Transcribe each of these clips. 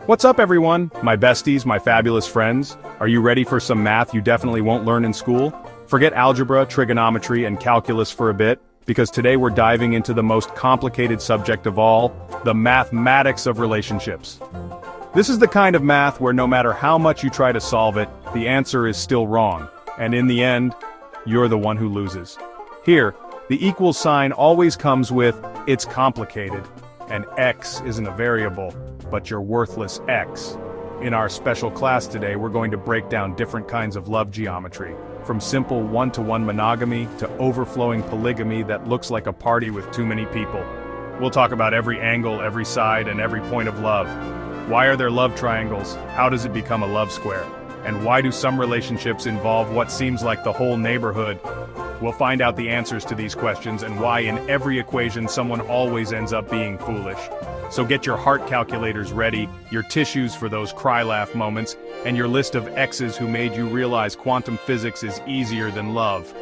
What's up everyone, my besties, my fabulous friends? Are you ready for some math you definitely won't learn in school? Forget algebra, trigonometry, and calculus for a bit, because today we're diving into the most complicated subject of all, the mathematics of relationships. This is the kind of math where no matter how much you try to solve it, the answer is still wrong, and in the end, you're the one who loses. Here, the equal sign always comes with, it's complicated, and x isn't a variable, but your worthless x. In our special class today, we're going to break down different kinds of love geometry, from simple one-to-one monogamy to overflowing polygamy that looks like a party with too many people. We'll talk about every angle, every side, and every point of love. Why are there love triangles? How does it become a love square? And why do some relationships involve what seems like the whole neighborhood? We'll find out the answers to these questions and why in every equation someone always ends up being foolish. So get your heart calculators ready, your tissues for those cry-laugh moments, and your list of exes who made you realize quantum physics is easier than love.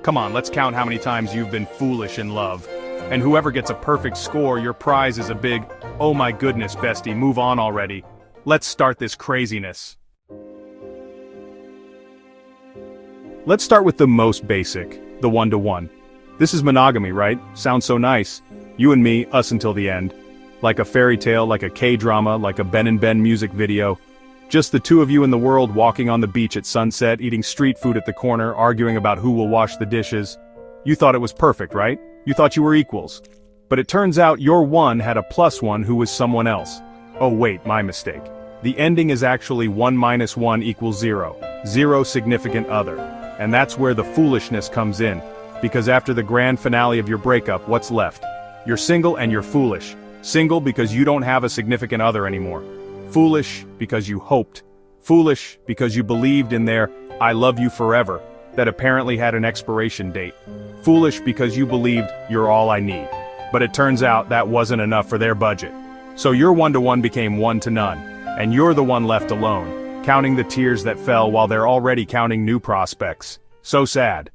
Come on, let's count how many times you've been foolish in love. And whoever gets a perfect score, your prize is a big, oh my goodness, bestie, move on already. Let's start this craziness. Let's start with the most basic, the one-to-one. This is monogamy, right? Sounds so nice. You and me, us until the end. Like a fairy tale, like a K-drama, like a Ben and Ben music video. Just the two of you in the world walking on the beach at sunset, eating street food at the corner, arguing about who will wash the dishes. You thought it was perfect, right? You thought you were equals. But it turns out your one had a plus one who was someone else. Oh wait, my mistake. The ending is actually 1 minus 1 equals 0. Zero significant other. And that's where the foolishness comes in. Because after the grand finale of your breakup, what's left? You're single and you're foolish. Single because you don't have a significant other anymore. Foolish because you hoped. Foolish because you believed in their "I love you forever" that apparently had an expiration date. Foolish because you believed you're all I need. But it turns out that wasn't enough for their budget. So your one-to-one became one to none. And you're the one left alone, counting the tears that fell while they're already counting new prospects. So sad.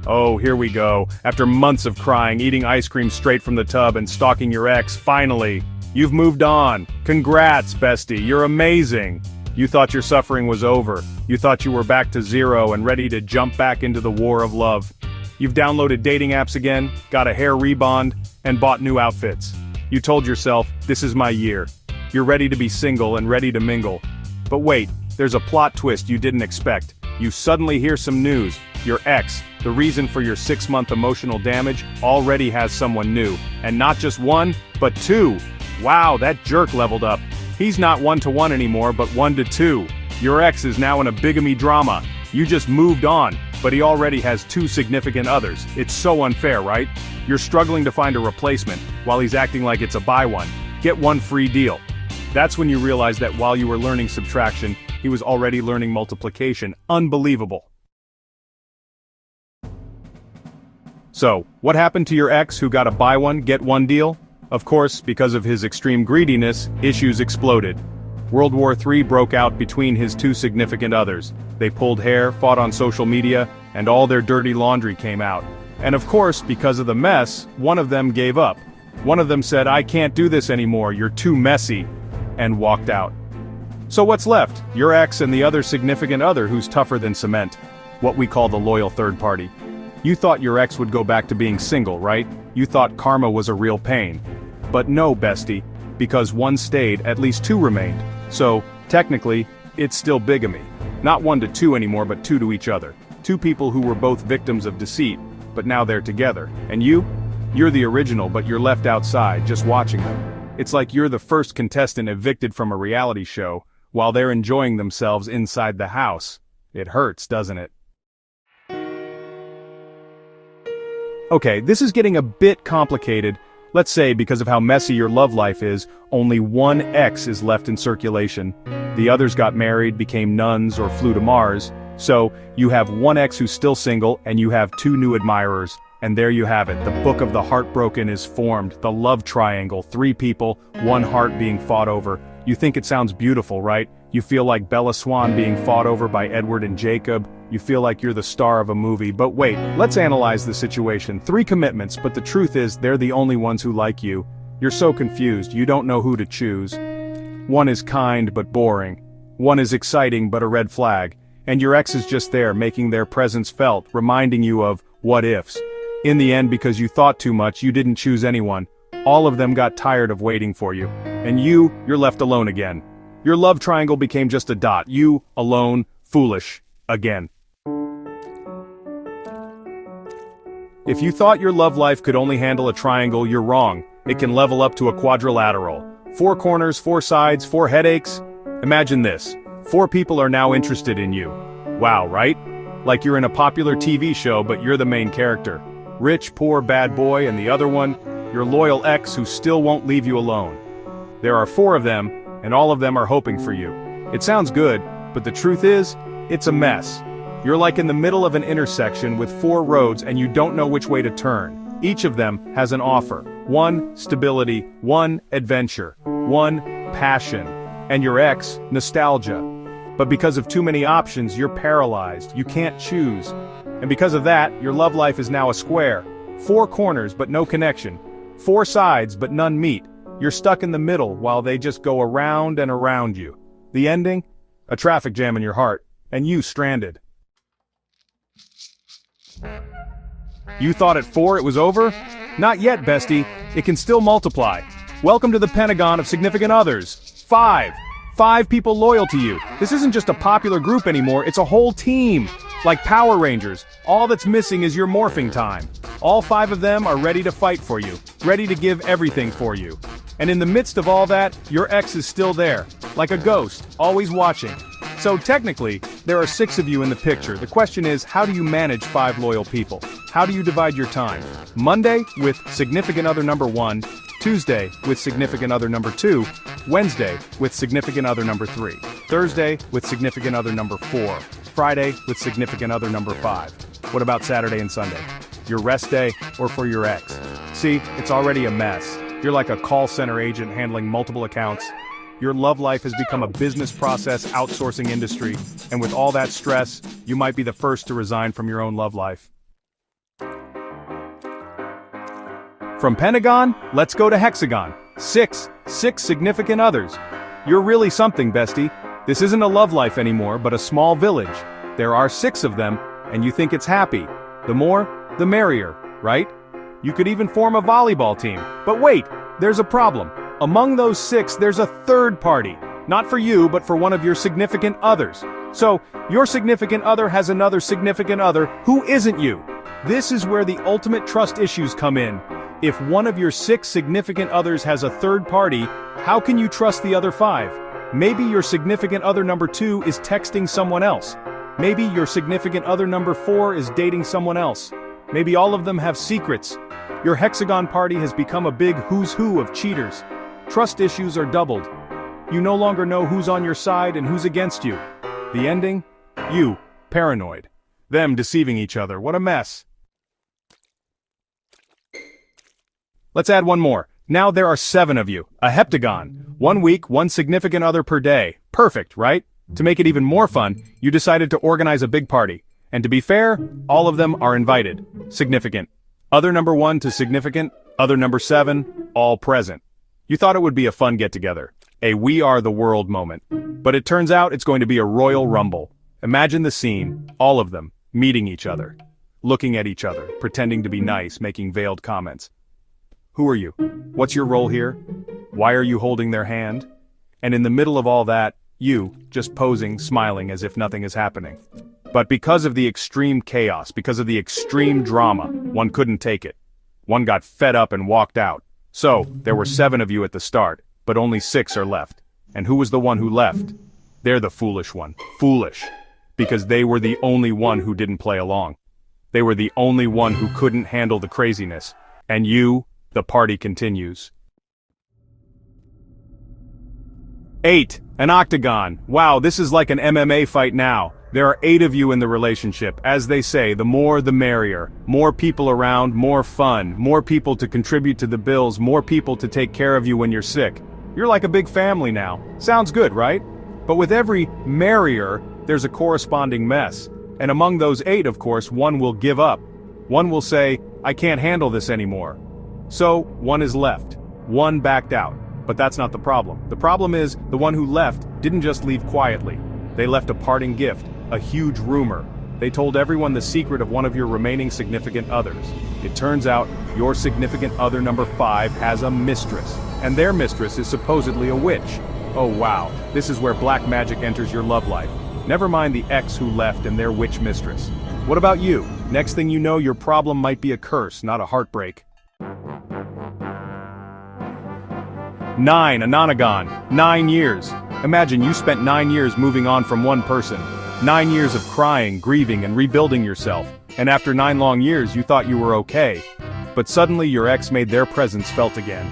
Oh, here we go. After months of crying, eating ice cream straight from the tub and stalking your ex, finally, you've moved on. Congrats, bestie, you're amazing. You thought your suffering was over. You thought you were back to zero and ready to jump back into the war of love. You've downloaded dating apps again, got a hair rebond, and bought new outfits. You told yourself, this is my year. You're ready to be single and ready to mingle. But wait, there's a plot twist you didn't expect. You suddenly hear some news. Your ex, the reason for your 6-month emotional damage, already has someone new. And not just one, but two. Wow, that jerk leveled up. He's not one-to-one anymore, but 1-to-2. Your ex is now in a bigamy drama. You just moved on, but he already has 2 significant others. It's so unfair, right? You're struggling to find a replacement, while he's acting like it's a buy one, get one free deal. That's when you realize that while you were learning subtraction, he was already learning multiplication. Unbelievable. So, what happened to your ex who got a buy one, get one deal? Of course, because of his extreme greediness, issues exploded. World War III broke out between his 2 significant others. They pulled hair, fought on social media, and all their dirty laundry came out. And of course, because of the mess, one of them gave up. One of them said, "I can't do this anymore, you're too messy," and walked out. So what's left? Your ex and the other significant other who's tougher than cement. What we call the loyal third party. You thought your ex would go back to being single, right? You thought karma was a real pain. But no, bestie, because one stayed, at least 2 remained. So, technically, it's still bigamy. Not 1-to-2 anymore, but 2 to each other. 2 people who were both victims of deceit, but now they're together. And you? You're the original, but you're left outside, just watching them. It's like you're the first contestant evicted from a reality show, while they're enjoying themselves inside the house. It hurts, doesn't it? Okay, this is getting a bit complicated. Let's say because of how messy your love life is, only one ex is left in circulation. The others got married, became nuns, or flew to Mars. So, you have one ex who's still single, and you have 2 new admirers. And there you have it, the book of the heartbroken is formed, the love triangle, 3 people, 1 heart being fought over. You think it sounds beautiful, right? You feel like Bella Swan being fought over by Edward and Jacob. You feel like you're the star of a movie. But wait, let's analyze the situation. 3 commitments, but the truth is they're the only ones who like you. You're so confused, you don't know who to choose. One is kind but boring. One is exciting but a red flag. And your ex is just there, making their presence felt, reminding you of what ifs. In the end, because you thought too much, you didn't choose anyone. All of them got tired of waiting for you. And you're left alone again. Your love triangle became just a dot. You, alone, foolish, again. If you thought your love life could only handle a triangle, you're wrong. It can level up to a quadrilateral. 4 corners, 4 sides, 4 headaches. Imagine this. 4 people are now interested in you. Wow, right? Like you're in a popular TV show, but you're the main character. Rich, poor, bad boy, and the other one, your loyal ex who still won't leave you alone. There are 4 of them, and all of them are hoping for you. It sounds good, but the truth is, it's a mess. You're like in the middle of an intersection with 4 roads and you don't know which way to turn. Each of them has an offer. 1, stability, 1, adventure, 1, passion, and your ex, nostalgia. But because of too many options, you're paralyzed, you can't choose. And because of that, your love life is now a square. 4 corners but no connection. 4 sides but none meet. You're stuck in the middle while they just go around and around you. The ending? A traffic jam in your heart, and you stranded. You thought at 4 it was over? Not yet, bestie. It can still multiply. Welcome to the Pentagon of significant others. 5. 5 people loyal to you. This isn't just a popular group anymore, it's a whole team. Like Power Rangers, all that's missing is your morphing time. All 5 of them are ready to fight for you, ready to give everything for you. And in the midst of all that, your ex is still there, like a ghost, always watching. So technically, there are 6 of you in the picture. The question is, how do you manage 5 loyal people? How do you divide your time? Monday with significant other number 1, Tuesday with significant other number 2, Wednesday with significant other number 3, Thursday with significant other number 4, Friday with significant other number 5. What about Saturday and Sunday? Your rest day or for your ex? See, it's already a mess. You're like a call center agent handling multiple accounts. Your love life has become a business process outsourcing industry, and with all that stress, you might be the first to resign from your own love life. From Pentagon, let's go to Hexagon. 6 significant others. You're really something, bestie. This isn't a love life anymore, but a small village. There are 6 of them, and you think it's happy. The more, the merrier, right? You could even form a volleyball team. But wait, there's a problem. Among those 6, there's a third party. Not for you, but for one of your significant others. So, your significant other has another significant other who isn't you. This is where the ultimate trust issues come in. If one of your 6 significant others has a third party, how can you trust the other 5? Maybe your significant other number 2 is texting someone else. Maybe your significant other number 4 is dating someone else. Maybe all of them have secrets. Your hexagon party has become a big who's who of cheaters. Trust issues are doubled. You no longer know who's on your side and who's against you. The ending? You, paranoid. Them deceiving each other. What a mess. Let's add one more. Now there are 7 of you. A heptagon. 1 week, 1 significant other per day. Perfect, right? To make it even more fun, you decided to organize a big party. And to be fair, all of them are invited. Significant. Other number 1 to significant, other number 7, all present. You thought it would be a fun get-together, a we are the world moment. But it turns out it's going to be a royal rumble. Imagine the scene, all of them, meeting each other, looking at each other, pretending to be nice, making veiled comments. Who are you? What's your role here? Why are you holding their hand? And in the middle of all that, you, just posing, smiling as if nothing is happening. But because of the extreme chaos, because of the extreme drama, one couldn't take it. One got fed up and walked out. So, there were 7 of you at the start, but only 6 are left. And who was the one who left? They're the foolish one. Foolish. Because they were the only one who didn't play along. They were the only one who couldn't handle the craziness. And you, the party continues. 8. An octagon. Wow, this is like an MMA fight now. There are 8 of you in the relationship. As they say, the more the merrier. More people around, more fun. More people to contribute to the bills, more people to take care of you when you're sick. You're like a big family now. Sounds good, right? But with every merrier, there's a corresponding mess. And among those 8, of course, one will give up. One will say, I can't handle this anymore. So, one is left. One backed out. But that's not the problem. The problem is, the one who left didn't just leave quietly. They left a parting gift, a huge rumor. They told everyone the secret of one of your remaining significant others. It turns out, your significant other number 5 has a mistress, and their mistress is supposedly a witch. Oh wow, this is where black magic enters your love life. Never mind the ex who left and their witch mistress. What about you? Next thing you know, your problem might be a curse, not a heartbreak. 9. A nonagon. 9 years. Imagine you spent 9 years moving on from one person. 9 years of crying, grieving, and rebuilding yourself. And after 9 long years, you thought you were okay. But suddenly your ex made their presence felt again.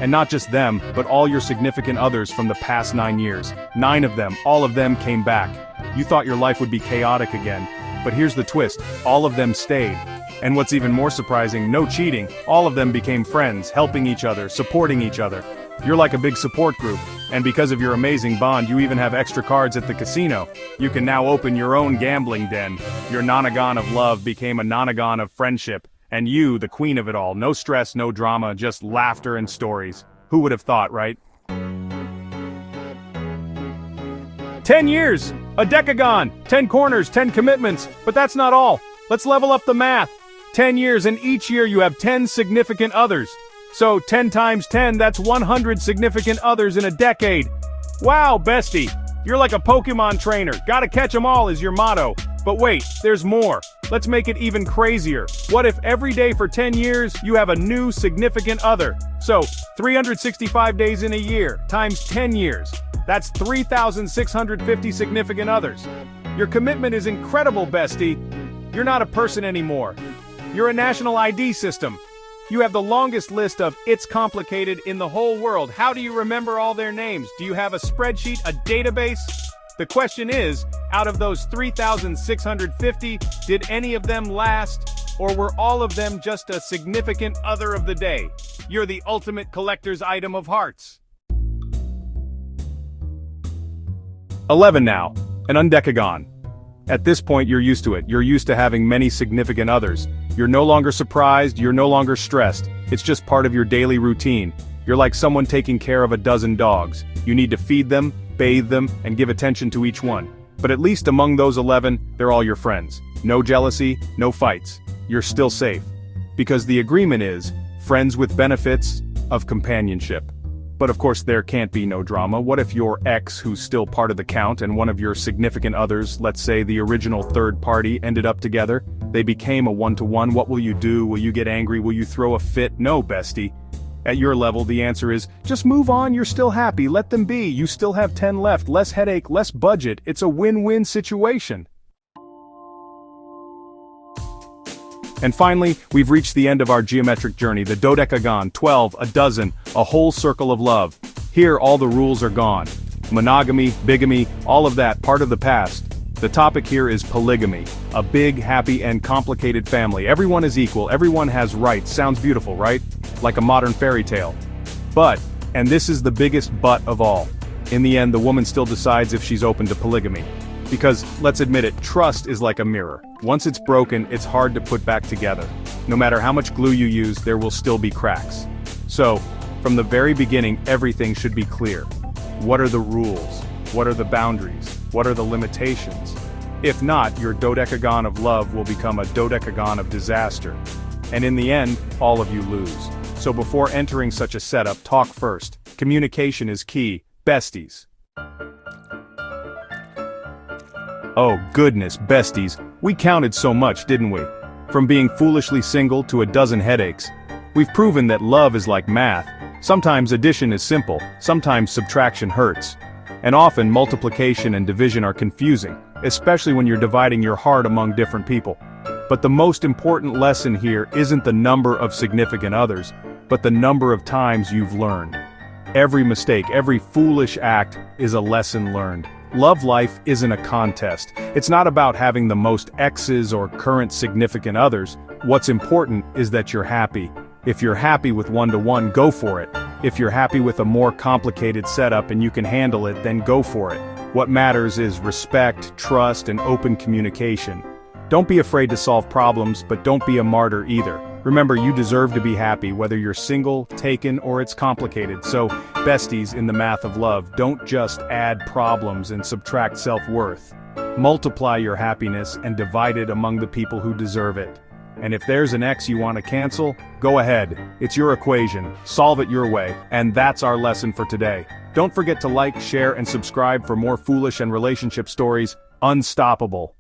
And not just them, but all your significant others from the past 9 years. 9 of them, all of them came back. You thought your life would be chaotic again. But here's the twist, all of them stayed. And what's even more surprising, no cheating, all of them became friends, helping each other, supporting each other. You're like a big support group, and because of your amazing bond you even have extra cards at the casino. You can now open your own gambling den. Your nonagon of love became a nonagon of friendship, and you, the queen of it all, no stress, no drama, just laughter and stories. Who would have thought, right? 10 years! A decagon! 10 corners, 10 commitments, but that's not all. Let's level up the math. 10 years, and each year you have 10 significant others. So 10 times 10, that's 100 significant others in a decade. Wow, bestie, you're like a Pokemon trainer. Gotta catch 'em all is your motto. But wait, there's more. Let's make it even crazier. What if every day for 10 years, you have a new significant other? So, 365 days in a year, times 10 years. That's 3,650 significant others. Your commitment is incredible, bestie. You're not a person anymore. You're a national ID system. You have the longest list of "it's complicated" in the whole world. How do you remember all their names? Do you have a spreadsheet, a database? The question is, out of those 3,650, did any of them last? Or were all of them just a significant other of the day? You're the ultimate collector's item of hearts. 11 now, an undecagon. At this point you're used to it. You're used to having many significant others. You're no longer surprised, you're no longer stressed. It's just part of your daily routine. You're like someone taking care of a dozen dogs. You need to feed them, bathe them, and give attention to each one. But at least among those 11, they're all your friends. No jealousy, no fights. You're still safe. Because the agreement is, friends with benefits of companionship. But of course there can't be no drama. What if your ex, who's still part of the count, and one of your significant others, let's say the original third party, ended up together? They became a one-to-one. What will you do? Will you get angry? Will you throw a fit? No, bestie. At your level, the answer is, just move on, you're still happy, let them be, you still have 10 left, less headache, less budget, it's a win-win situation. And finally, we've reached the end of our geometric journey, the dodecagon, 12, a dozen, a whole circle of love. Here all the rules are gone. Monogamy, bigamy, all of that, part of the past. The topic here is polygamy, a big, happy, and complicated family. Everyone is equal, everyone has rights, sounds beautiful, right? Like a modern fairy tale. But, and this is the biggest but of all, in the end the woman still decides if she's open to polygamy. Because, let's admit it, trust is like a mirror. Once it's broken, it's hard to put back together. No matter how much glue you use, there will still be cracks. So, from the very beginning, everything should be clear. What are the rules? What are the boundaries? What are the limitations? If not, your dodecagon of love will become a dodecagon of disaster. And in the end, all of you lose. So before entering such a setup, talk first. Communication is key. Besties. Oh goodness, besties, we counted so much, didn't we? From being foolishly single to a dozen headaches. We've proven that love is like math. Sometimes addition is simple, sometimes subtraction hurts. And often multiplication and division are confusing, especially when you're dividing your heart among different people. But the most important lesson here isn't the number of significant others, but the number of times you've learned. Every mistake, every foolish act is a lesson learned. Love life isn't a contest. It's not about having the most exes or current significant others. What's important is that you're happy. If you're happy with one-to-one, go for it. If you're happy with a more complicated setup and you can handle it, then go for it. What matters is respect, trust, and open communication. Don't be afraid to solve problems, but don't be a martyr either. Remember, you deserve to be happy, whether you're single, taken, or it's complicated. So, besties, in the math of love, don't just add problems and subtract self-worth. Multiply your happiness and divide it among the people who deserve it. And if there's an ex you want to cancel, go ahead. It's your equation. Solve it your way. And that's our lesson for today. Don't forget to like, share, and subscribe for more foolish and relationship stories. Unstoppable.